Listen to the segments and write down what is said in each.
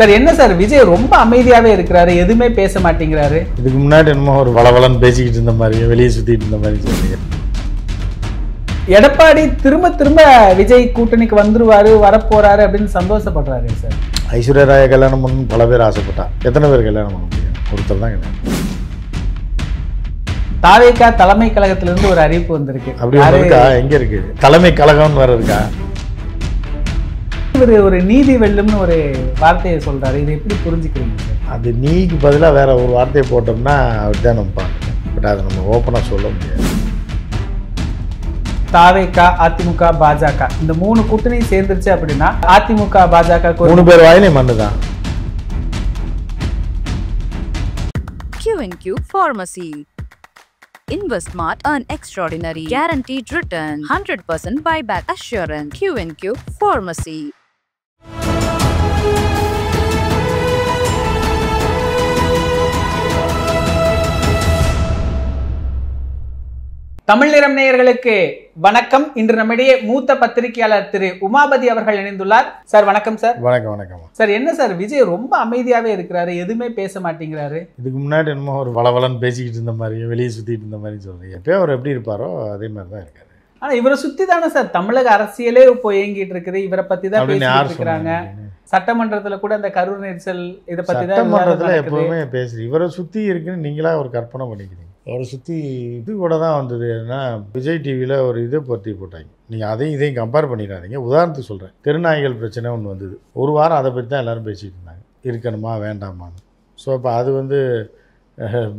Sir என்ன sir Vijay ரொம்ப அமைதியாவே இருக்கிறாரு, எதுவுமே பேச மாட்டேங்கிறாரு. இதுக்கு முன்னாடி என்னமோ ஒரு வளவளன்னு பேசிக்கிட்டு இருந்த மாதிரி, வெளியே சுத்திட்டு இருந்த மாதிரி சொல்றீங்க. எடப்பாடி திரும்ப திரும்ப விஜய் கூட்டணிக்கு வந்துருவாரு, வரப்போறாரு அப்படின்னு சந்தோஷப்படுறாரு சார். ஐஸ்வர்யா ராய கல்யாணம் பண்ணணும் பல பேர் ஆசைப்பட்டா. எத்தனை பேர் கல்யாணம் பண்ண முடியும்? ஒருத்தர் தான் கல்யாணம். தாவேகா தலைமை கழகத்திலிருந்து ஒரு அறிவிப்பு வந்திருக்கு. அப்படி இருக்கா? எங்க இருக்கு தலைமை கழகம்னு வேற இருக்கா? இவர் ஒரு நீதி வெல்லும்னு ஒரு வார்த்தையை சொல்றாரு, இதை எப்படி புரிஞ்சுக்கிறீங்க சார்? அது நீக்கு பதிலாக வேற ஒரு வார்த்தையை போட்டோம்னா அவர் தான் நம்ம பார்க்கணும். பட் அதை நம்ம ஓப்பனாக சொல்ல முடியாது. தாவேகா, அதிமுக, பாஜக இந்த மூணு கூட்டணி சேர்ந்துருச்சு அப்படின்னா அதிமுக பாஜக மூணு பேர் வாயிலே மண்ணு தான். Q&Q Pharmacy. Invest smart, earn extraordinary, guaranteed return, 100% buyback assurance. Q&Q Pharmacy. Tamil நிறம் நேயர்களுக்கு வணக்கம். இன்று நம்மிடையே மூத்த பத்திரிகையாளர் திரு உமாபதி அவர்கள் இணைந்துள்ளார். சார் வணக்கம் சார். வணக்கம் வணக்கம் சார். என்ன சார் விஜய் ரொம்ப அமைதியாவே இருக்கிறாரு, எதுவுமே பேச மாட்டேங்கிறாரு. இதுக்கு முன்னாடி என்னமோ ஒரு வளவளன்னு பேசிக்கிட்டு இருந்த மாதிரி, வெளியே சுத்திட்டு இருந்த மாதிரி சொல்றீங்க. எப்போ அவர் எப்படி இருப்பாரோ அதே மாதிரி தான் இருக்காரு. ஆனா இவரை சுத்தி தானே சார் தமிழக அரசியலே இப்போ இயங்கிட்டு இருக்குது. இவரை பத்தி தான் பேசிட்டு இருக்காங்க. சட்டமன்றத்துல கூட இந்த கரூர் நெரிசல் இதை பத்தி தான் சட்டமன்றத்துல எப்பவுமே பேசுறீங்க. இவரை சுத்தி இருக்குன்னு நீங்களா ஒரு கற்பனை பண்ணிக்கிறீங்க. அவரை சுற்றி இது கூட தான் வந்தது. ஏன்னா விஜய் டிவியில் ஒரு இதை பற்றி போட்டாங்க. நீங்கள் அதையும் இதையும் கம்பேர் பண்ணிடாதீங்க. உதாரணத்துக்கு சொல்கிறேன், தெருநாய்கள் பிரச்சனை ஒன்று வந்தது. ஒரு வாரம் அதை பற்றி தான் எல்லோரும் பேசிகிட்டு இருந்தாங்க, இருக்கணுமா வேண்டாமான்னு. ஸோ அப்போ அது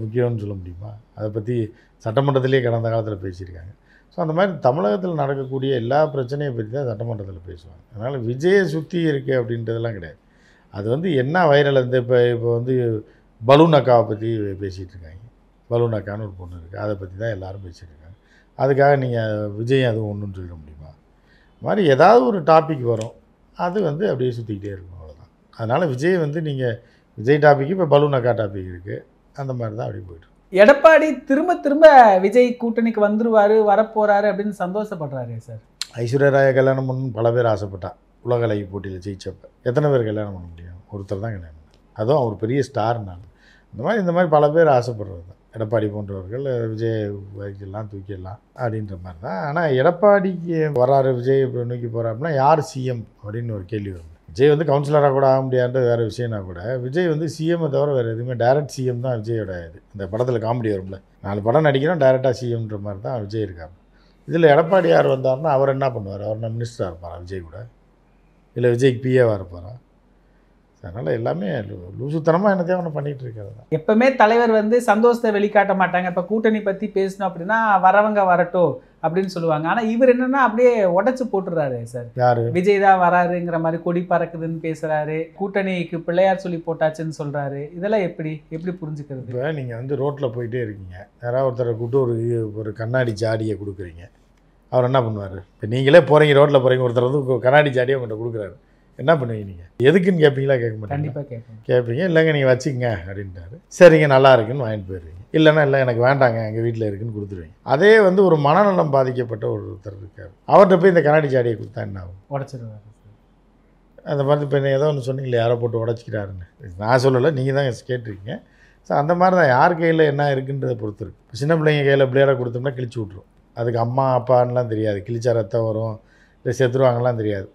முக்கியம்னு சொல்ல முடியுமா? அதை பற்றி சட்டமன்றத்திலே கடந்த காலத்தில் பேசியிருக்காங்க. ஸோ அந்த மாதிரி தமிழகத்தில் நடக்கக்கூடிய எல்லா பிரச்சனையை பற்றி தான் சட்டமன்றத்தில் பேசுவாங்க. அதனால் விஜயை சுற்றி இருக்குது அப்படின்றதெல்லாம் கிடையாது. அது என்ன வைரல் இப்போ பலூன் அக்காவை பற்றி பேசிகிட்டு இருக்காங்க. பலூன் அக்கான்னு ஒரு பொண்ணு இருக்குது, அதை பற்றி தான் எல்லோரும் பேசிகிட்டு இருக்காங்க. அதுக்காக நீங்கள் விஜய் அதுவும் ஒன்றுன்னு சொல்ல முடியுமா? இது மாதிரி ஏதாவது ஒரு டாபிக் வரும், அது அப்படியே சுற்றிக்கிட்டே இருக்கும், அவ்வளோதான். அதனால் விஜய் நீங்கள் விஜய் டாபிக் இப்போ பலூன் அக்கா டாபிக் இருக்குது, அந்த மாதிரி தான் அப்படி போய்ட்டு. எடப்பாடி திரும்ப திரும்ப விஜய் கூட்டணிக்கு வந்துருவாரு, வரப்போறாரு அப்படின்னு சந்தோஷப்படுறாரு சார். ஐஸ்வர்யா ராய கல்யாணம் பண்ணணும் பல பேர் ஆசைப்பட்டா. உலக அழகி போட்டியில் ஜெயிச்சப்ப எத்தனை பேர் கல்யாணம் பண்ண முடியும்? ஒருத்தர் தான் கல்யாணம். அதுவும் அவர் பெரிய ஸ்டார்னால. இந்த மாதிரி பல பேர் ஆசைப்படுறது தான். எடப்பாடி போன்றவர்கள் விஜய் வைக்கலாம், தூக்கிடலாம் அப்படின்ற மாதிரி தான். ஆனால் எடப்பாடிக்கு வராரு விஜய் இப்போ நோக்கி போகிறாருன்னா யார் சிஎம் அப்படின்னு ஒரு கேள்வி வரும். விஜய் கவுன்சிலராக கூட ஆக முடியாதுன்ற வேறு விஷயம்னா கூட விஜய் சிஎம்மை தவிர வேறு எதுவுமே டைரக்ட் சிஎம் தான் விஜயோட இது. இந்த படத்தில் காமெடி வரும்ல, 4 படம் நடிக்கிறோம் டைரெக்டாக சிஎம்ன்ற மாதிரி தான் விஜய் இருக்காங்க. இதில் எடப்பாடி யார் வந்தார்னா அவர் என்ன பண்ணுவார்? அவர் என்ன மினிஸ்டராக இருப்பாரா விஜய் கூட? இல்லை விஜய்க்கு பிஏவாக இருப்பாரா? அதனால் எல்லாமே லூசுத்தனமாக என்னத்தையும் ஒன்று பண்ணிகிட்டு இருக்கிறது தான். எப்பவுமே தலைவர் சந்தோஷத்தை வெளிக்காட்ட மாட்டாங்க. இப்போ கூட்டணி பற்றி பேசணும் அப்படின்னா வரவங்க வரட்டும் அப்படின்னு சொல்லுவாங்க. ஆனால் இவர் என்னன்னா அப்படியே உடச்சி போட்டுறாரு சார். யார்? விஜய் தான் வராருங்கிற மாதிரி கொடி பறக்குதுன்னு பேசுகிறாரு, கூட்டணிக்கு பிள்ளையார் சொல்லி போட்டாச்சுன்னு சொல்கிறாரு. இதெல்லாம் எப்படி புரிஞ்சுக்கிறது? இப்போ நீங்கள் ரோட்டில் போயிட்டே இருக்கீங்க, யாராவது ஒருத்தரை கூப்பிட்டு ஒரு கண்ணாடி ஜாடியை கொடுக்குறீங்க, அவர் என்ன பண்ணுவார்? இப்போ நீங்களே போகிறீங்க, ரோட்டில் போகிறீங்க, ஒருத்தர் கண்ணாடி ஜாடியை உங்கள்கிட்ட கொடுக்குறாரு, என்ன பண்ணுவீங்க நீங்கள்? எதுக்குன்னு கேட்பீங்களா? கேட்க மாட்டீங்க? கண்டிப்பாக கேட்பீங்க. இல்லைங்க நீங்கள் வச்சுக்கங்க அப்படின்ட்டாரு. சரிங்க நல்லா இருக்குன்னு வாங்கிட்டு போயிடுவீங்க. இல்லைன்னா இல்லை எனக்கு வேண்டாங்க எங்கள் வீட்டில் இருக்குன்னு கொடுத்துருவீங்க. அதே ஒரு மனநலம் பாதிக்கப்பட்ட ஒருத்தர் இருக்கார், அவர்கிட்ட போய் இந்த கண்ணாடி ஜாடியை கொடுத்தா என்ன ஆகும்? உடச்சிடுவார். அந்த மாதிரி இப்போ ஏதோ ஒன்று சொன்னீங்களே, யாரை போட்டு உடச்சிக்கிறாருன்னு நான் சொல்லலை, நீங்கள் தான் கேட்டிருக்கீங்க. ஸோ அந்த மாதிரி தான் யார் கையில் என்ன இருக்குன்றதை பொறுத்து இருக்குது. இப்போ சின்ன பிள்ளைங்க கையில் பிளேடாக கொடுத்தோம்னா கிழிச்சு விட்ரும். அதுக்கு அம்மா அப்பான்லாம் தெரியாது, கிழிச்சா ரத்தம் வரும் இல்லை செத்துருவாங்கலாம் தெரியாது.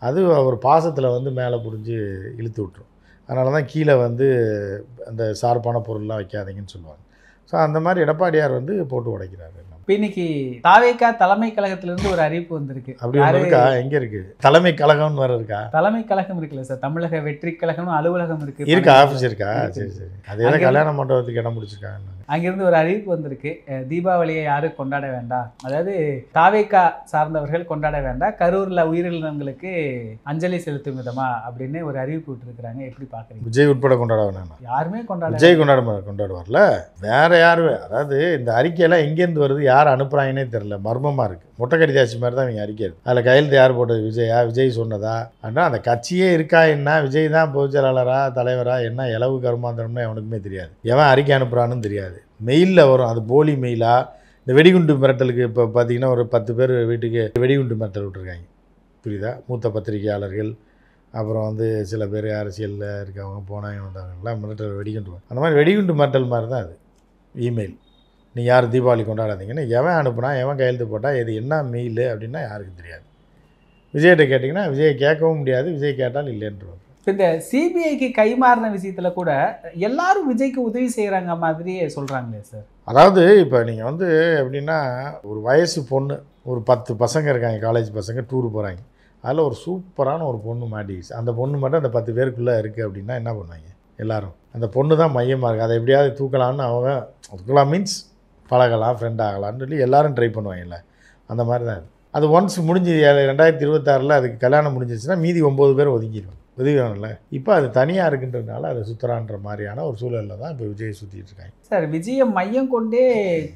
அது ஒரு பாசத்தில் மேலே புரிஞ்சு இழுத்து விட்டுரும். அதனால தான் கீழே அந்த ஷார்ப்பான பொருள்லாம் வைக்காதீங்கன்னு சொல்லுவாங்க. ஸோ அந்த மாதிரி எடப்பாடியார் போட்டு உடைக்கிறாரு. இப்போ இன்னைக்கு தாவேகா தலைமை கழகத்திலிருந்து ஒரு அறிவிப்பு வந்திருக்கு. அப்படி இருக்கா? எங்கே இருக்குது தலைமை கழகம்னு வேறு இருக்கா? தலைமை கழகம் இருக்குல்ல சார், தமிழக வெற்றி கழகம்னு அலுவலகம் இருக்கா, ஆஃபீஸ் இருக்கா? சரி சரி. அதே கல்யாண மண்டபத்துக்கு இடம் முடிச்சிருக்காங்க. அங்கிருந்து ஒரு அறிவிப்பு வந்திருக்கு, தீபாவளியை யாரும் கொண்டாட வேண்டாம், அதாவது தாவேகா சார்ந்தவர்கள் கொண்டாட வேண்டாம், கரூரில் உயிரிழந்தவங்களுக்கு அஞ்சலி செலுத்தும் விதமா அப்படின்னு ஒரு அறிவிப்பு விட்டுருக்குறாங்க. எப்படி பார்க்குறீங்க? விஜய் உட்பட கொண்டாட வேணாம்? யாருமே விஜய் கொண்டாடுவார்ல, வேற யாரு? அதாவது இந்த அறிக்கையெல்லாம் எங்கேருந்து வருது, யார் அனுப்புகிறாங்கன்னே தெரில, மர்மமாக இருக்குது. முட்டை கடிதாச்சு மாதிரி தான் இவங்க அறிக்கை இருக்குது. அதில் கையெழுத்து யார் போட்டது? விஜயா? விஜய் சொன்னதா? ஆனால் அந்த கட்சியே இருக்கா என்ன, விஜய் தான் பொதுச் செயலாளரா தலைவரா என்ன இலவு கருமாந்திரம்னு அவனுக்குமே தெரியாது. எவன் அறிக்கை அனுப்புகிறான்னு தெரியாது. மெயிலில் வரும், அது போலி மெயிலா? இந்த வெடிகுண்டு மிரட்டலுக்கு இப்போ பார்த்தீங்கன்னா ஒரு 10 பேர் வீட்டுக்கு வெடிகுண்டு மிரட்டல் விட்டுருக்காங்க, புரியுதா? மூத்த பத்திரிகையாளர்கள், அப்புறம் வந்து சில பேர் அரசியலில் இருக்கவங்க போனாங்க வந்தவங்கலாம் மிரட்டல் வெடிகுண்டு அந்த மாதிரி வெடிகுண்டு மிரட்டல் மாதிரி தான் அது இமெயில். நீ யார் தீபாவளி கொண்டாடாதீங்கன்னு எவன் அனுப்புனா எவன் கையெழுத்து போட்டால் இது என்ன மெயில் அப்படின்னா யாருக்கும் தெரியாது. விஜய்கிட்ட கேட்டிங்கன்னா விஜய் கேட்கவும் முடியாது, விஜய் கேட்டால் இல்லைன்றவர். இந்த சிபிஐக்கு கைமாறின விஷயத்தில் கூட எல்லாரும் விஜய்க்கு உதவி செய்கிறாங்க மாதிரியே சொல்கிறாங்களே சார். அதாவது இப்போ நீங்கள் வந்து எப்படின்னா ஒரு வயசு பொண்ணு ஒரு 10 பசங்க இருக்காங்க, காலேஜ் பசங்க டூர் போகிறாங்க. அதில் ஒரு சூப்பரான ஒரு பொண்ணு மாட்டிக்கிச்சு. அந்த பொண்ணு மட்டும் அந்த 10 பேருக்குள்ளே இருக்குது அப்படின்னா என்ன பண்ணுவாங்க எல்லோரும்? அந்த பொண்ணு தான் மையமாக இருக்குது, அதை எப்படியாவது தூக்கலான்னு அவங்க தூக்கலாம் மீன்ஸ் பழகலாம், ஃப்ரெண்ட் ஆகலான்னு சொல்லி எல்லோரும் ட்ரை பண்ணுவாங்கல்ல. அந்த மாதிரி தான் அது ஒன்ஸ் முடிஞ்சு 2026 அதுக்கு கல்யாணம் முடிஞ்சிச்சுன்னா மீதி 9 பேர் ஒதுங்கிடுவாங்க. உதவியானல இப்போ அது தனியாக இருக்குன்றதுனால அது சுற்றுறான்ற மாதிரியான ஒரு சூழலில் தான் இப்போ விஜய் சுற்றிட்டு இருக்காங்க. சார் விஜயை மையம் கொண்டே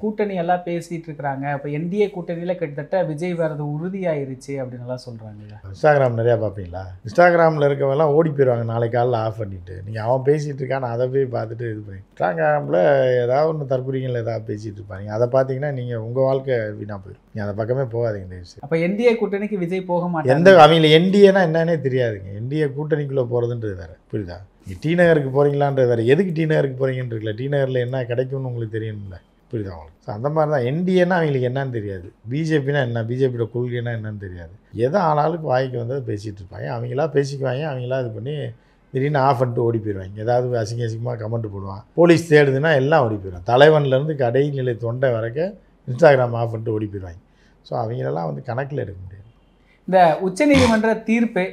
கூட்டணி எல்லாம் பேசிகிட்டு இருக்கிறாங்க. இப்போ என்டிஏ கூட்டணியில் கிட்டத்தட்ட விஜய் வர்றது உறுதியாயிருச்சு அப்படின்னு எல்லாம் சொல்கிறாங்க. இன்ஸ்டாகிராம் நிறையா பார்ப்பீங்களா? இன்ஸ்டாகிராமில் இருக்கவெல்லாம் ஓடி போயிடுவாங்க நாளைக்கு காலையில் ஆஃப் பண்ணிவிட்டு. நீங்கள் அவன் பேசிகிட்டு இருக்கான்னு அதை போய் பார்த்துட்டு இது பண்ணி இன்ஸ்டாகிராமில் ஏதாவது ஒன்று தற்குறிகள் ஏதாவது பேசிகிட்டு இருப்பாங்க. அதை பார்த்தீங்கன்னா நீங்கள் உங்கள் வாழ்க்கை வீணாக போயிடும். நீங்கள் அந்த பக்கமே போகாதீங்க இந்த விஷயம். அப்போ என்டிஏ கூட்டணிக்கு விஜய் போக மாட்டாங்க. எந்த அவங்களுக்கு என்டிஏனா என்னன்னே தெரியாதுங்க. என்டிஏ கூட்டணிக்குள்ளே போகிறதுன்றது வேறு, புரியுதா? நீங்கள் டி நகருக்கு போகிறீங்களான்றது வேறு. எதுக்கு டி நகருக்கு போகிறீங்கன்னு இருக்குல்ல, டி நகரில் என்ன கிடைக்கும்னு உங்களுக்கு தெரியணும்ல, புரியுதா உங்களுக்கு? ஸோ அந்த மாதிரி தான் என்டிஏனா அவங்களுக்கு என்னன்னு தெரியாது, பிஜேபினா என்ன, பிஜேபியோட கொள்கைனா என்னன்னு தெரியாது. எதை ஆனாலும் வாய்க்கு வந்து பேசிகிட்டு இருப்பாங்க. அவங்களா பேசிக்குவாங்க, அவங்களா இது பண்ணி திடீர்னு ஆஃப் பண்ணிட்டு ஓடி போயிடுவாங்க. ஏதாவது அசிங்கமாக கமெண்ட் போடுவான், போலீஸ் தேடுதுன்னா எல்லாம் ஓடி போயிடுவாங்க. தலைவன்லேருந்து கடைநிலை தொண்டை வரைக்கும் இன்ஸ்டாகிராம் ஆஃப் பண்ணிட்டு ஓடி போயிடுவாங்க. ஸோ அவங்களெல்லாம் வந்து கணக்கில் எடுக்க முடியாது. இந்த உச்சநீதிமன்ற தீர்ப்பு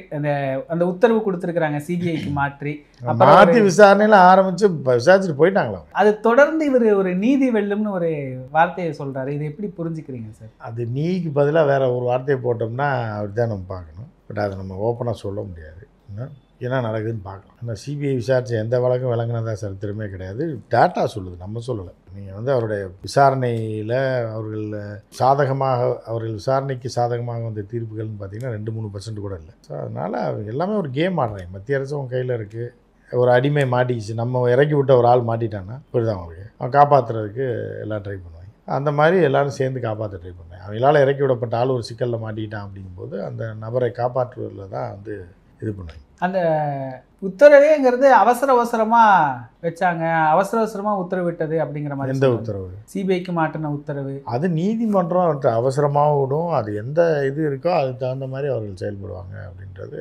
அந்த உத்தரவு கொடுத்துருக்குறாங்க சிபிஐக்கு மாற்றி விசாரணையில் ஆரம்பித்து விசாரிச்சுட்டு போயிட்டாங்களா? அது தொடர்ந்து இவர் ஒரு நீதி வெல்லும்னு ஒரு வார்த்தையை சொல்கிறாரு. இது எப்படி புரிஞ்சுக்கிறீங்க சார்? அது நீக்கு பதிலாக வேறு ஒரு வார்த்தையை போட்டோம்னா அப்படி தான் நம்ம பார்க்கணும். பட் அதை நம்ம ஓப்பனாக சொல்ல முடியாது. என்ன நடக்குதுன்னு பார்க்கலாம். ஆனால் சிபிஐ விசாரித்த எந்த வழக்கும் விளங்கினதா சரித்திரமே கிடையாது. டேட்டா சொல்லுது, நம்ம சொல்லலை. நீங்கள் வந்து அவருடைய விசாரணையில் அவர்கள் விசாரணைக்கு சாதகமாக வந்த தீர்ப்புகள்னு பார்த்தீங்கன்னா 2-3% கூட இல்லை. ஸோ அதனால் எல்லாமே ஒரு கேம் ஆடுறாங்க. மத்திய அரசு உங்கள் கையில் இருக்குது. ஒரு அடிமை மாட்டிக்கிச்சு, நம்ம இறக்கி விட்ட ஒரு ஆள் மாட்டிட்டான்னா புரியுதான் அவங்களுக்கு, அவன் காப்பாற்றுறதுக்கு எல்லாம் ட்ரை பண்ணுவாங்க. அந்த மாதிரி எல்லோரும் சேர்ந்து காப்பாற்ற ட்ரை பண்ணுவாங்க. அவங்களால் இறக்கி விடப்பட்ட ஆள் ஒரு சிக்கலில் மாட்டிக்கிட்டான் அப்படிங்கும்போது அந்த நபரை காப்பாற்றுவதில் தான் வந்து இது பண்ணுவாங்க. அந்த உத்தரவேங்கிறது அவசரமாக வச்சாங்க, அவசரமாக உத்தரவிட்டது அப்படிங்கிற மாதிரி. எந்த உத்தரவு? சிபிஐக்கு மாற்றின உத்தரவு. அது நீதிமன்றம் அவசரமாக விடும். அது எந்த இது இருக்கோ அதுக்கு தகுந்த மாதிரி அவர்கள் செயல்படுவாங்க அப்படின்றது.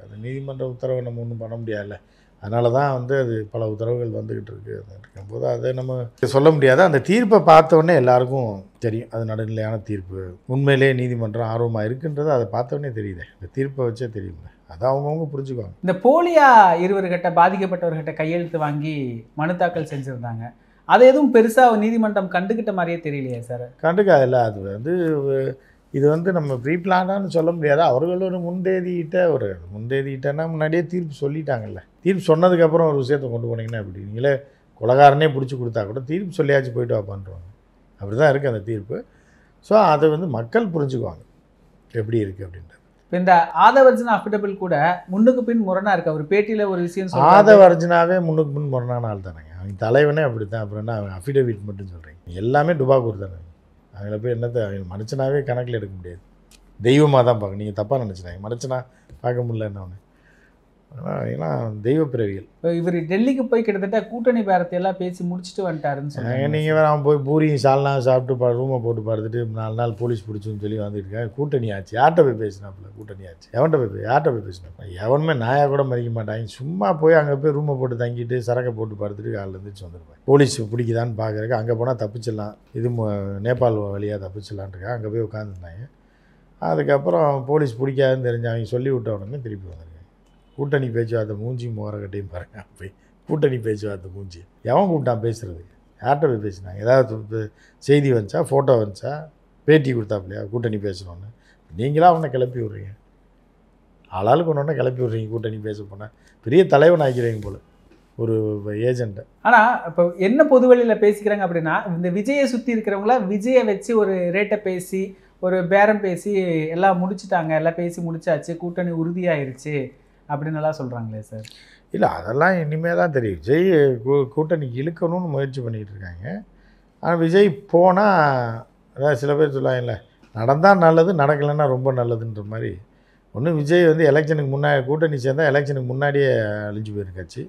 அது நீதிமன்ற உத்தரவை நம்ம ஒன்றும் பண்ண முடியாதுல்ல. அதனால தான் வந்து அது பல உத்தரவுகள் வந்துக்கிட்டு இருக்கும்போது அதை நம்ம சொல்ல முடியாது. அந்த தீர்ப்பை பார்த்தோன்னே எல்லாருக்கும் தெரியும் அது நடுநிலையான தீர்ப்பு, உண்மையிலே நீதிமன்றம் ஆர்வமாக இருக்குன்றது அதை பார்த்தோன்னே தெரியுது. இந்த தீர்ப்பை வச்சே தெரியுங்க. அதை அவங்கவுங்க புரிஞ்சுக்குவாங்க. இந்த போலியா இருவர்கிட்ட பாதிக்கப்பட்டவர்கிட்ட கையெழுத்து வாங்கி மனு தாக்கல் செஞ்சுருந்தாங்க. அதை எதுவும் பெருசாக நீதிமன்றம் கண்டுக்கிட்ட மாதிரியே தெரியலையே சார்? கண்டுக்காதில்ல. அது வந்து இது வந்து நம்ம ப்ரீ பிளானான்னு சொல்ல முடியாது. அவர்கள் ஒரு முன்தேதிட்டேன்னா முன்னாடியே தீர்ப்பு சொல்லிட்டாங்கல்ல. தீர்ப்பு சொன்னதுக்கப்புறம் ஒரு விஷயத்தை கொண்டு போனீங்கன்னா எப்படி? நீங்களே கொலகாரனே பிடிச்சி கொடுத்தா கூட தீர்ப்பு சொல்லியாச்சு போய்ட்டு வாப்பான்றாங்க. அப்படி தான் இருக்குது அந்த தீர்ப்பு. ஸோ அதை வந்து மக்கள் புரிஞ்சுக்குவாங்க எப்படி இருக்குது அப்படின்றது. இப்போ இந்த ஆதவர்ஜுனா அஃபிடபிள் கூட முன்னுக்கு பின் முரணாக இருக்குது. அவர் பேட்டியில் ஒரு விஷயம் சொல்றாரு. ஆதவர்ஜுனாவே முன்னுக்கு பின் முரணான ஆள் தானேங்க. அவங்க தலைவனே அப்படி தான். அப்புறம் என்ன அவங்க அஃபிடவிட் மட்டும் சொல்கிறீங்க? எல்லாமே டுபாக்கூர் தானே. அவங்கள போய் என்னத்தை அவங்க மனுஷனாவே கணக்கில் எடுக்க முடியாது. தெய்வமாக தான் பார்க்க. நீங்கள் தப்பாக நினச்சினாங்க, மனுஷனா பார்க்க முடியல என்ன ஒன்று. ஏன்னா தெய்வ பிறவிகள். இப்போ இவர் டெல்லிக்கு போய் கிட்டத்தட்ட கூட்டணி பேரத்தை எல்லாம் பேசி முடிச்சுட்டு வந்துட்டாருன்னு சொன்னாங்க. நீங்கள் வேறு அவன் போய் பூரியும் சால்னா சாப்பிட்டு ரூமை போட்டு படுத்துட்டு 4 நாள் போலீஸ் பிடிச்சுன்னு சொல்லி வந்துருக்கேன். கூட்டணி ஆச்சு. யார்கிட்ட போய் பேசினாப்புல? கூட்டணி ஆச்சு. யார்கிட்ட போய் பேசினாப்ப? எவனுமே நாயாக கூட மதிக்க மாட்டாங்க. சும்மா போய் அங்கே போய் ரூமை போட்டு தங்கிட்டு சரக்கை போட்டு படுத்துட்டு காலில் இருந்துச்சு வந்துருப்பேன். போலீஸ் பிடிக்குதான்னு பார்க்குறதுக்கு அங்கே போனால் தப்பிச்சிடலாம், இது நேபாள் வழியாக தப்பிச்சிடலான்ட்டுருக்கா. அங்கே போய் உட்காந்துருந்தாங்க. அதுக்கப்புறம் போலீஸ் பிடிக்காதுன்னு தெரிஞ்சு அவங்க சொல்லி விட்ட உடனே திருப்பி வந்துருக்கேன். கூட்டணி பேச்சுவார்த்தை மூஞ்சி முகரக்கட்டையும் பாருங்க. போய் கூட்டணி பேச்சுவார்த்தை மூஞ்சி எவன் கூப்பிட்டான் பேசுகிறதுக்கு? யார்கிட்ட போய் பேசினாங்க? ஏதாவது செய்தி வந்துச்சா, ஃபோட்டோ வந்துச்சா, பேட்டி கொடுத்தாப்லையா கூட்டணி பேசணுன்னு? நீங்களாக அவனை கிளப்பி விட்றீங்க. ஆளாளுக்கு ஒன்று கிளப்பி விட்றீங்க. கூட்டணி பேச போனால் பெரிய தலைவன் ஆக்கிறீங்க போல் ஒரு ஏஜெண்ட்டை. ஆனால் இப்போ என்ன பொது வழியில் பேசிக்கிறாங்க அப்படின்னா, இந்த விஜயை சுற்றி இருக்கிறவங்கள விஜயை வச்சு ஒரு ரேட்டை பேசி ஒரு பேரம் பேசி எல்லாம் முடிச்சுட்டாங்க, எல்லாம் பேசி முடிச்சாச்சு, கூட்டணி உறுதியாயிருச்சு அப்படின்னு எல்லாம் சொல்கிறாங்களே சார்? இல்லை, அதெல்லாம் இனிமேல் தான் தெரியும். விஜய் கூட்டணிக்கு இழுக்கணும்னு முயற்சி பண்ணிக்கிட்டு இருக்காங்க. ஆனால் விஜய் போனால் அதாவது சில பேர் சொல்லுவாங்கல்ல, நடந்தால் நல்லது, நடக்கலைன்னா ரொம்ப நல்லதுன்ற மாதிரி ஒன்று விஜய் வந்து எலெக்ஷனுக்கு முன்னாடி கூட்டணி சேர்ந்தால் எலெக்ஷனுக்கு முன்னாடியே அழிஞ்சு போயிருக்கு கட்சி,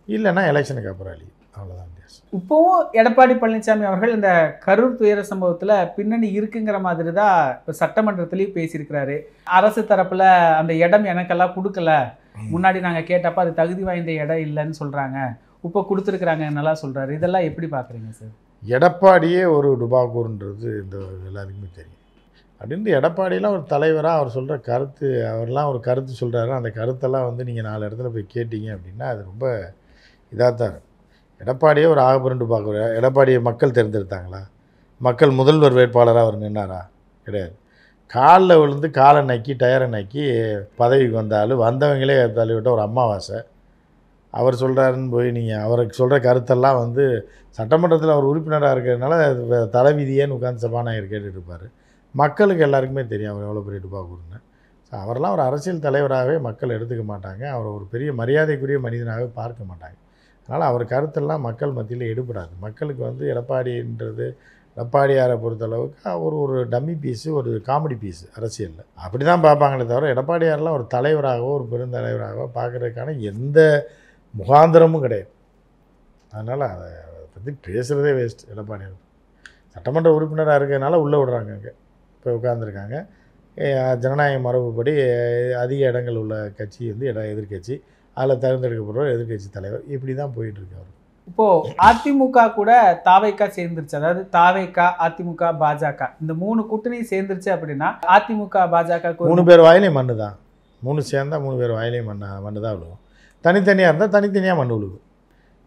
இல்லைன்னா எலெக்ஷனுக்கு அப்புறம் அழி, அவ்வளோதான் வித்தியாசம். இப்போவும் எடப்பாடி பழனிசாமி அவர்கள் இந்த கரூர் துயர சம்பவத்தில் பின்னணி இருக்குங்கிற மாதிரி தான் இப்போ சட்டமன்றத்திலையும் பேசியிருக்கிறாரு. அரசு தரப்பில் அந்த இடம் எனக்கெல்லாம் கொடுக்கல, முன்னாடி நாங்கள் கேட்டப்போ அது தகுதி வாய்ந்த இடம் இல்லைன்னு சொல்கிறாங்க, இப்போ கொடுத்துருக்குறாங்க நல்லா சொல்கிறாரு. இதெல்லாம் எப்படி பார்க்குறீங்க சார்? எடப்பாடியே ஒரு டுபாக்கூர்ன்றது இந்த எல்லாருக்குமே தெரியும். அப்படின்ட்டு எடப்பாடியெலாம் ஒரு தலைவராக அவர் சொல்கிற கருத்து, அவர்லாம் ஒரு கருத்து சொல்கிறாரு, அந்த கருத்தெல்லாம் வந்து நீங்கள் 4 இடத்துல போய் கேட்டீங்க அப்படின்னா அது ரொம்ப இதாக தான் இருக்கும். எடப்பாடியே ஒரு ஆகப்புரண்டு பார்க்குற, எடப்பாடியை மக்கள் தேர்ந்தெடுத்தாங்களா? மக்கள் முதல்வர் வேட்பாளராக அவர் நின்னாரா? கிடையாது. காலில் விழுந்து காலை நக்கி டயரை நக்கி பதவிக்கு வந்தாலும் வந்தவங்களே தள்ளிவிட்ட ஒரு அம்மாவாசை. அவர் சொல்கிறாருன்னு போய் நீங்கள் அவருக்கு சொல்கிற கருத்தெல்லாம் வந்து சட்டமன்றத்தில் அவர் உறுப்பினராக இருக்கிறதுனால தலைவிதியேன்னு உட்காந்து சபாநாயகர் கேட்டுட்டு இருப்பார். மக்களுக்கு எல்லாருக்குமே தெரியும் அவர் எவ்வளோ பெரிய டுபாக்கூர்னு. ஸோ அவரெல்லாம் ஒரு அரசியல் தலைவராகவே மக்கள் எடுத்துக்க மாட்டாங்க, அவர் ஒரு பெரிய மரியாதைக்குரிய மனிதனாகவே பார்க்க மாட்டாங்க. அதனால் அவர் கருத்தெல்லாம் மக்கள் மத்தியில் எடுபடாது. மக்களுக்கு வந்து எடப்பாடின்றது, எடப்பாடியாரை பொறுத்தளவுக்கு அவர் ஒரு டம்மி பீஸு, ஒரு காமெடி பீஸு அரசியலில் அப்படி தான் பார்ப்பாங்களே தவிர எடப்பாடியாரெலாம் ஒரு தலைவராகவோ ஒரு பெருந்தலைவராகவோ பார்க்குறதுக்கான எந்த முகாந்திரமும் கிடையாது. அதனால் அதை பற்றி பேசுகிறதே வேஸ்ட். எடப்பாடியார் சட்டமன்ற உறுப்பினராக இருக்கிறதுனால உள்ளே விடுறாங்க, அங்கே இப்போ உட்காந்துருக்காங்க. ஜனநாயக மரபுப்படி அதிக இடங்கள் உள்ள கட்சி வந்து எதிர்கட்சி, அதில் தேர்ந்தெடுக்கப்படுற எதிர்கட்சி தலைவர், இப்படி தான் போயிட்டுருக்கு அவர். இப்போது அதிமுக கூட தாவைக்கா சேர்ந்துருச்சு, அதாவது தாவைக்கா அதிமுக பாஜக இந்த 3 கூட்டணியும் சேர்ந்துருச்சு அப்படின்னா அதிமுக பாஜக 3 பேர் வாயிலையும் மண்ணு தான். 3 சேர்ந்தால் 3 பேர் வாயிலையும் மண்ணு தான் விழுவும். தனித்தனியாக இருந்தால் தனித்தனியாக மண்ணு விழுவும்.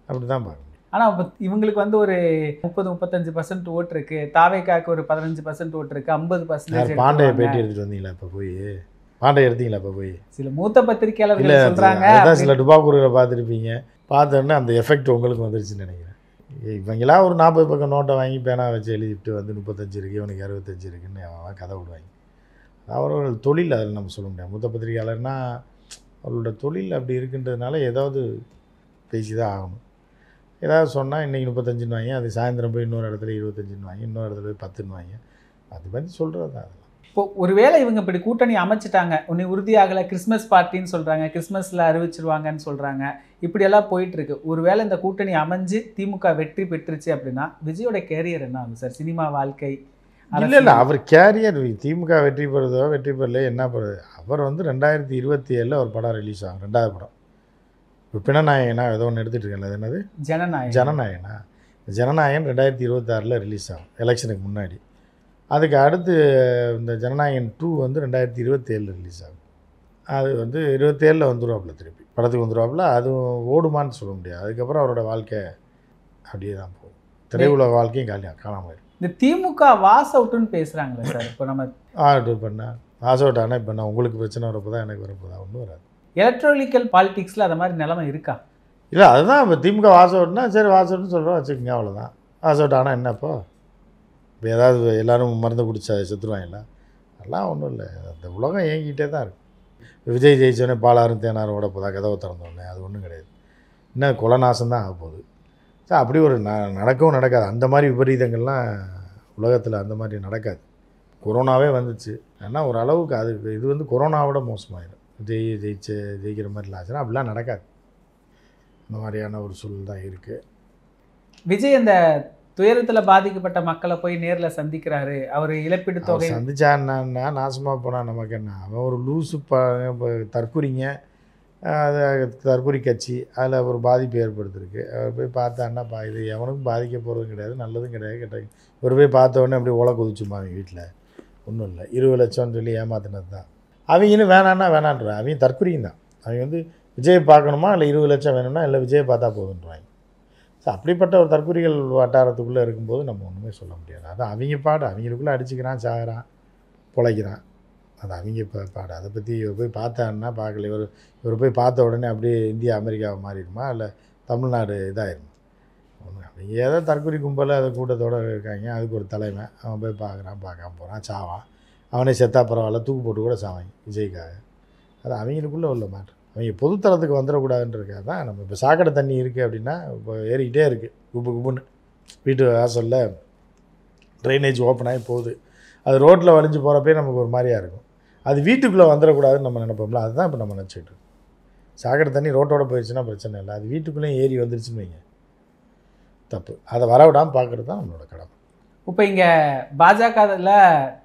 அப்படி தான் பார்க்கணும். ஆனால் இப்போ இவங்களுக்கு வந்து ஒரு 30-35% ஓட்டு இருக்குது, தாவைக்காவுக்கு ஒரு 15% ஓட்டு இருக்குது, 50%. பாண்டைய பேட்டி எடுத்துகிட்டு வந்தீங்களா இப்போ போய்? பாண்டை எடுத்தீங்களா இப்போ போய்? சில மூத்த பத்திரிகையாளர்கள் சொல்கிறாங்க. அதான் சில டுபாக்கூர்களை பார்த்துருப்பீங்க, பார்த்தோன்னே அந்த எஃபெக்ட் உங்களுக்கு வந்துருச்சுன்னு நினைக்கிறேன். இவங்களாம் ஒரு 40 பக்கம் நோட்டை வாங்கி பேனா வச்சு எழுதிட்டு வந்து 35 இருக்குது, இவனுக்கு 65 இருக்குன்னு அவன் கதை விடுவாங்க. அவர்கள் தொழில் அதில் நம்ம சொல்ல முடியாது. மூத்த பத்திரிகையாளர்னால் அவர்களோட தொழில் அப்படி இருக்குன்றதுனால ஏதாவது பேசி தான் ஆகணும். ஏதாவது சொன்னால் இன்றைக்கி 35ன்னு வாங்கி, அது சாயந்தரம் போய் இன்னொரு இடத்துல 25ன்னு வாங்கி, இன்னொரு இடத்துல போய் 10ன்னு வாங்கி, அது மாதிரி சொல்கிறது தான். அதெல்லாம் இப்போ ஒருவேளை இவங்க இப்படி கூட்டணி அமைச்சிட்டாங்க, உன்னை உறுதியாகலை, கிறிஸ்மஸ் பார்ட்டின்னு சொல்கிறாங்க, கிறிஸ்மஸில் அறிவிச்சிருவாங்கன்னு சொல்கிறாங்க, இப்படியெல்லாம் போயிட்டுருக்கு. ஒருவேளை இந்த கூட்டணி அமைஞ்சு திமுக வெற்றி பெற்றுச்சு அப்படின்னா விஜயோட கேரியர் என்ன ஆகும் சார்? சினிமா வாழ்க்கை இல்லை அவர் கேரியர் திமுக வெற்றி பெறுதோ வெற்றி பெறல என்ன பண்ணுறது? அவர் வந்து 2027 ஒரு படம் ரிலீஸ் ஆகும், 2வது படம். இப்போ பிணநாயகனா ஏதோ ஒன்று எடுத்துகிட்டு இருக்கேன்ல, அது என்னது? ஜனநாயகனா. ஜனநாயகன் 2026 ரிலீஸ் ஆகும், எலெக்ஷனுக்கு முன்னாடி. அதுக்கு அடுத்து இந்த ஜனநாயகன் 2 வந்து 2027 ரிலீஸ் ஆகும். அது வந்து 27 வந்துடுவாப்புல, திருப்பி படத்துக்கு வந்துடுவாப்புல. அதுவும் ஓடுமான்னு சொல்ல முடியாது. அதுக்கப்புறம் அவரோட வாழ்க்கை அப்படியே தான் போகும். திரையுலக வாழ்க்கையும் காணாமல் இருக்கும். இந்த திமுக வாஸ் அவுட்டுன்னு பேசுகிறாங்களே சார், இப்போ நம்ம அவுட் பண்ணால் வாஸ் அவுட் ஆனால் இப்போ நான் உங்களுக்கு பிரச்சனை வரப்போ தான் எனக்கு வரப்போ தான் ஒன்றும் வராது. எலக்ட்ரானிக்கல் பாலிடிக்ஸில் அது மாதிரி நிலைமை இருக்கா? இல்லை, அதுதான் இப்போ திமுக வாஸ் அவுட்னா சரி வாஸ் அவுட்னு சொல்கிறோம் வச்சுக்கோங்க, அவ்வளோதான். வாஸ் அவுட் ஆனால் என்னப்போ? இப்போ ஏதாவது எல்லோரும் மருந்து குடிச்சா செத்துருவாங்களா? அதெல்லாம் ஒன்றும் இல்லை. அந்த உலகம் இயங்கிட்டே தான் இருக்குது. விஜய் ஜெயிச்சோடனே பாலாரும் தேனாரும் ஓட போதா கதவை திறந்தோடனே? அது ஒன்றும் கிடையாது. இன்னும் குலநாசம் தான் ஆக போகுது. சார் அப்படி ஒரு நடக்கவும் நடக்காது. அந்த மாதிரி விபரீதங்கள்லாம் உலகத்தில் அந்த மாதிரி நடக்காது. கொரோனாவே வந்துச்சு, ஆனால் ஒரு அளவுக்கு அது இது வந்து கொரோனாவோட மோசமாயிடும். ஜெயிக்கிற மாதிரிலாம் ஆச்சுன்னா அப்படிலாம் நடக்காது. இந்த மாதிரியான ஒரு சூழல் தான் இருக்குது. விஜய் அந்த துயரத்தில் பாதிக்கப்பட்ட மக்களை போய் நேரில் சந்திக்கிறாரு, அவர் இழப்பீடு தொகை சந்திச்சா என்னன்னா நாசமாக போனால் நமக்கு என்ன? அவன் ஒரு லூஸு தற்கொலைங்க, அது தற்கொலை கட்சி, அதில் ஒரு பாதிப்பு ஏற்படுத்திருக்கு. அவர் போய் பார்த்தான்னா இது எவனுக்கும் பாதிக்க போகிறதும் கிடையாது, நல்லதும் கிடையாது, கெட்டது. இவர் போய் பார்த்த உடனே அப்படியே உலை குதிச்சுமா அவங்க வீட்டில்? ஒன்றும் இல்லை, 20 லட்சம்னு சொல்லி ஏமாத்தினது தான். அவங்களும் வேணான்னா வேணான்றான். அவங்க தற்கொலையும் தான். அவங்க வந்து விஜயை பார்க்கணுமா, இல்லை 20 லட்சம் வேணும்னா, இல்லை விஜயை பார்த்தா போதுன்றாங்க. ஸோ அப்படிப்பட்ட ஒரு தற்கொலைகள் வட்டாரத்துக்குள்ளே இருக்கும்போது நம்ம ஒன்றுமே சொல்ல முடியாது. அதான் அவங்க பாடு, அவங்களுக்குள்ளே அடிச்சுக்கிறான், சாகிறான், பிழைக்கிறான், அது அவங்க பாடு. அதை பற்றி இவர் போய் பார்த்தான்னா பார்க்கல. இவர் போய் பார்த்த உடனே அப்படியே இந்தியா அமெரிக்காவை மாறிடுமா, இல்லை தமிழ்நாடு இதாகிடுமா? ஒன்று அவங்க ஏதோ தற்கொலை கும்பல் அதை கூட்டத்தோடு இருக்காங்க. அதுக்கு ஒரு தலைமை, அவன் போய் பார்க்குறான், பார்க்காம போகிறான், சாவான். அவனே செத்தா பரவாயில்ல, தூக்கு போட்டு கூட சாவாங்க விஜய்க்காக. அது அவங்களுக்குள்ளே உள்ள மாற்றம். அவங்க பொதுத்தளத்துக்கு வந்துடக்கூடாதுன்றதுக்காக தான். நம்ம இப்போ சாக்கடை தண்ணி இருக்குது அப்படின்னா இப்போ ஏறிக்கிட்டே இருக்குது குப்பு குப்புன்னு. வீட்டு வாசலில் ட்ரைனேஜ் ஓப்பன் ஆகி போகுது. அது ரோட்டில் வலிஞ்சு போகிறப்பே நமக்கு ஒரு மாதிரியாக இருக்கும். அது வீட்டுக்குள்ளே வந்துடக்கூடாதுன்னு நம்ம நினைப்போம்ல, அதுதான் இப்போ நம்ம நினச்சிட்டு இருக்கோம். சாக்கடை தண்ணி ரோட்டோட போயிடுச்சுன்னா பிரச்சனை இல்லை, அது வீட்டுக்குள்ளேயும் ஏறி வந்துருச்சுன்னு வைங்க, தப்பு. அதை வரவிடாமல் பார்க்குறது தான் நம்மளோட கடமை. இப்போ இங்கே பாஜகவில்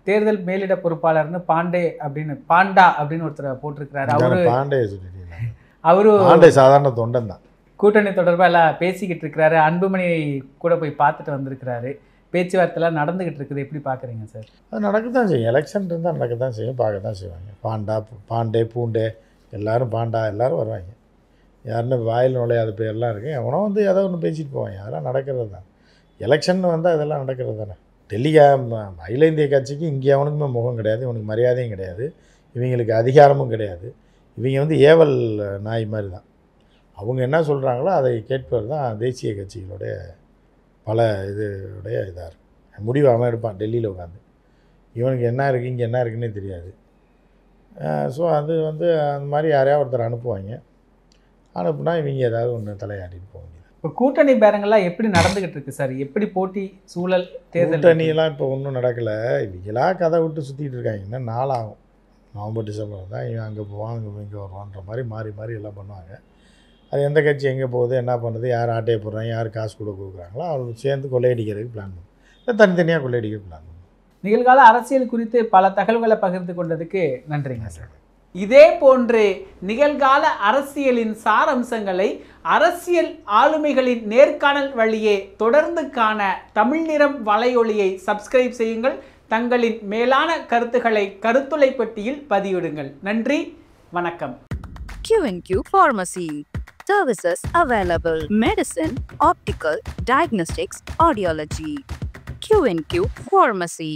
தேர்தல் மேலிட பொறுப்பாளர்னு பாண்டா அப்படின்னு ஒருத்தர் போட்டிருக்கிறாரு. பாண்டே சொல்லிட்டீங்க, அவரு சாதாரண தொண்டன் தான். கூட்டணி தொடர்பாக எல்லாம் பேசிக்கிட்டு இருக்கிறாரு. அன்புமணி கூட போய் பார்த்துட்டு வந்திருக்கிறாரு. பேச்சுவார்த்தைலாம் நடந்துகிட்டு இருக்குது. எப்படி பார்க்குறீங்க சார்? அது நடக்க தான் செய்யும், எலெக்ஷன் இருந்தால் நடக்க தான் செய்யும், பார்க்க தான் செய்வாங்க. பாண்டே பூண்டே எல்லோரும் எல்லோரும் வருவாங்க. யாருன்னு வாயில் நுழையாத பேர்லாம் இருக்குது, எவனோ வந்து ஏதோ ஒன்று பேசிட்டு போவாங்க. அதெல்லாம் நடக்கிறது தான். எலெக்ஷன் வந்தால் அதெல்லாம் நடக்கிறது தானே. டெல்லி அகில இந்திய கட்சிக்கு இங்கே அவனுக்குமே முகம் கிடையாது, இவனுக்கு மரியாதையும் கிடையாது, இவங்களுக்கு அதிகாரமும் கிடையாது. இவங்க வந்து ஏவல் நாய் மாதிரி தான். அவங்க என்ன சொல்கிறாங்களோ அதை கேட்பது தான் தேசிய கட்சிகளுடைய பல இதோடைய இதாக இருக்கும். முடிவு அவன் எடுப்பான் டெல்லியில் உட்காந்து. இவனுக்கு என்ன இருக்குது இங்கே என்ன இருக்குன்னே தெரியாது. ஸோ அது வந்து அந்த மாதிரி யாரையாவது ஒருத்தர் அனுப்புவாங்க. அனுப்புனா இவங்க ஏதாவது ஒன்று தலையாட்டிட்டு போக முடியாது. இப்போ கூட்டணி பேரங்கள்லாம் எப்படி நடந்துக்கிட்டு இருக்கு சார்? எப்படி போட்டி சூழல் தேர்தல்? கூட்டணியெல்லாம் இப்போ ஒன்றும் நடக்கலை. இவங்களாம் கதை விட்டு சுற்றிட்டு இருக்காங்க. இன்னும் நாளாகும், நவம்பர் டிசம்பர் தான் இவன் அங்கே போவான் இங்கே வருவான்ற மாதிரி மாறி மாறி எல்லாம் பண்ணுவாங்க. அது எந்த கட்சி எங்கே போகுது, என்ன பண்ணுறது, யார் ஆட்டையை போடுறாங்க, யார் காசு கொடுக்குறாங்களோ அவங்களுக்கு சேர்ந்து கொள்ளையடிக்கிறதுக்கு பிளான் பண்ணும், தனித்தனியாக கொள்ளையடிக்கிறதுக்கு பிளான் பண்ணும். நிகழ்கால அரசியல் குறித்து பல தகவல்களை பகிர்ந்து கொண்டதுக்கு நன்றிங்க சார். இதே போன்று நிகழ்கால அரசியலின் சாரம்சங்களை அரசியல் ஆளுமைகளின் நேர்காணல் வழியே தொடர்ந்து காண தமிழ் நிறம் வலையொலியை சப்ஸ்கிரைப் செய்யுங்கள். தங்களின் மேலான கருத்துக்களை கருத்துளை பெட்டியில் பதிவிடுங்கள். நன்றி, வணக்கம். Q&Q Pharmacy. Services available: medicine, optical, diagnostics, audiology. Q&Q Pharmacy.